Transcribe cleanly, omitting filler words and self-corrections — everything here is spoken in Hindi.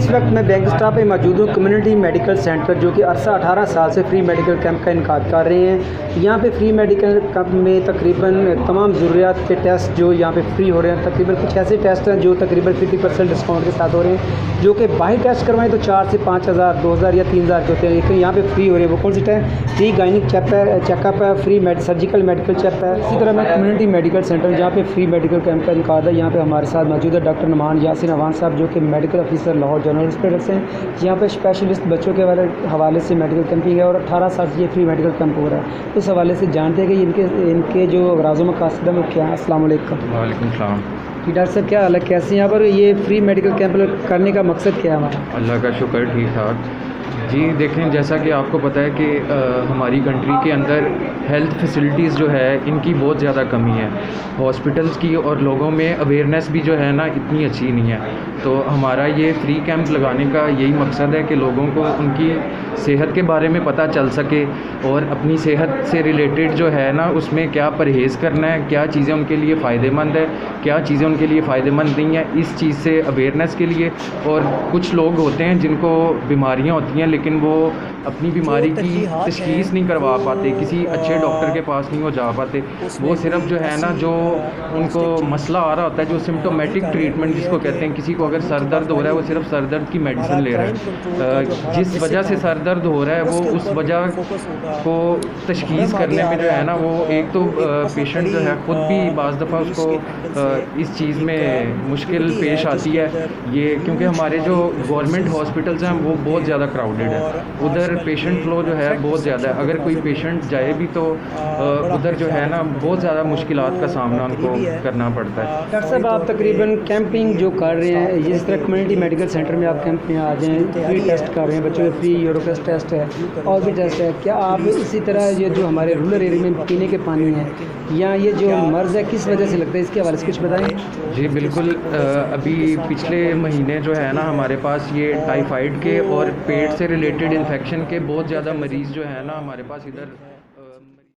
इस वक्त मैं बैंक स्टाफ पे मौजूद हूँ कम्युनिटी मेडिकल सेंटर, जो कि अरसा 18 साल से फ्री मेडिकल कैंप का इनकाद कर रहे हैं। यहाँ पे फ्री मेडिकल कैंप में तकरीबन तमाम ज़रूरियात के टेस्ट जो यहाँ पे फ्री हो रहे हैं। तकरीबन कुछ ऐसे टेस्ट हैं जो तकरीबन 50% डिस्काउंट के साथ हो रहे हैं, जो कि बाहर टेस्ट करवाएं तो 4 से 5 हज़ार 2 हज़ार या 3 हज़ार के होते हैं, लेकिन यहाँ पे फ्री हो रहे हैं। वो कौन सी टेस्ट? फ्री गायनिक चेकअप है, फ्री सर्जिकल मेडिकल चेकअप है। इसी तरह मैं कम्युनिटी मेडिकल सेंटर जहाँ पे फ्री मेडिकल कैंप का इनकाद है, यहाँ पे हमारे साथ मौजूद है डॉक्टर नुमान यासिन अवान साहब, जो कि medical officer Lahore general hospital हैं। यहाँ पे स्पेशलिस्ट बच्चों के हवाले से मेडिकल कैंपिंग है और 18 साल से ये फ्री मेडिकल कैंप हो रहा है। तो इस हवाले से जानते हैं कि इनके जो राज़ो मकासद है वो क्या है। अस्सलाम वालेकुम। वालेकुम सलाम। कि डॉक्टर साहब क्या हाल है, कैसे हैं यहाँ पर? ये फ्री मेडिकल कैंप करने का मकसद क्या है हमारा? अल्लाह का शुक्र, ठीक ठाक जी। देखें, जैसा कि आपको पता है कि हमारी कंट्री के अंदर हेल्थ फैसिलिटीज़ जो है इनकी बहुत ज़्यादा कमी है, हॉस्पिटल्स की, और लोगों में अवेयरनेस भी जो है ना इतनी अच्छी नहीं है। तो हमारा ये फ्री कैंप लगाने का यही मकसद है कि लोगों को उनकी सेहत के बारे में पता चल सके और अपनी सेहत से रिलेटेड जो है ना उसमें क्या परहेज़ करना है, क्या चीज़ें उनके लिए फ़ायदेमंद है, क्या चीज़ें उनके लिए फ़ायदेमंद नहीं है, इस चीज़ से अवेयरनेस के लिए। और कुछ लोग होते हैं जिनको बीमारियां होती हैं लेकिन वो अपनी बीमारी की तशख़ीस नहीं करवा पाते, किसी अच्छे डॉक्टर के पास नहीं वो जा पाते। वो सिर्फ जो है ना जो उनको मसला आ रहा होता है, जो सिम्टोमेटिक ट्रीटमेंट जिसको कहते हैं, किसी को अगर सर दर्द हो रहा है वो सिर्फ सर दर्द की मेडिसिन ले रहा है। जिस वजह से सर दर्द हो रहा है वो उस वजह को तशख़ीस करने में जो है ना वो एक तो पेशेंट जो है ख़ुद भी बाज़ दफ़ा उसको इस चीज़ में मुश्किल पेश आती है। ये क्योंकि हमारे जो गवर्नमेंट हॉस्पिटल्स हैं वो बहुत ज़्यादा क्राउडेड है, उधर पेशेंट फ्लो जो है बहुत ज़्यादा है। अगर कोई पेशेंट जाए भी तो उधर जो है ना बहुत ज़्यादा मुश्किलात का सामना उनको करना पड़ता है। डॉक्टर साहब, आप तकरीबन कैंपिंग जो कर रहे हैं, जिस तरह कम्युनिटी मेडिकल सेंटर में आप कैंप में आ जाएँ, फ्री टेस्ट कर रहे हैं, बच्चों के फ्री यूरोकेस्ट टेस्ट है और भी टेस्ट है, क्या आप इसी तरह ये जो हमारे रूरल एरिया में पीने के पानी है या ये जो मर्ज़ है किस वजह से लगता है, इसके हवाले से कुछ बताएं? जी बिल्कुल। अभी पिछले महीने जो है ना हमारे पास ये टाइफाइड के और पेट से रिलेटेड इन्फेक्शन के बहुत ज़्यादा मरीज़ जो है ना हमारे पास इधर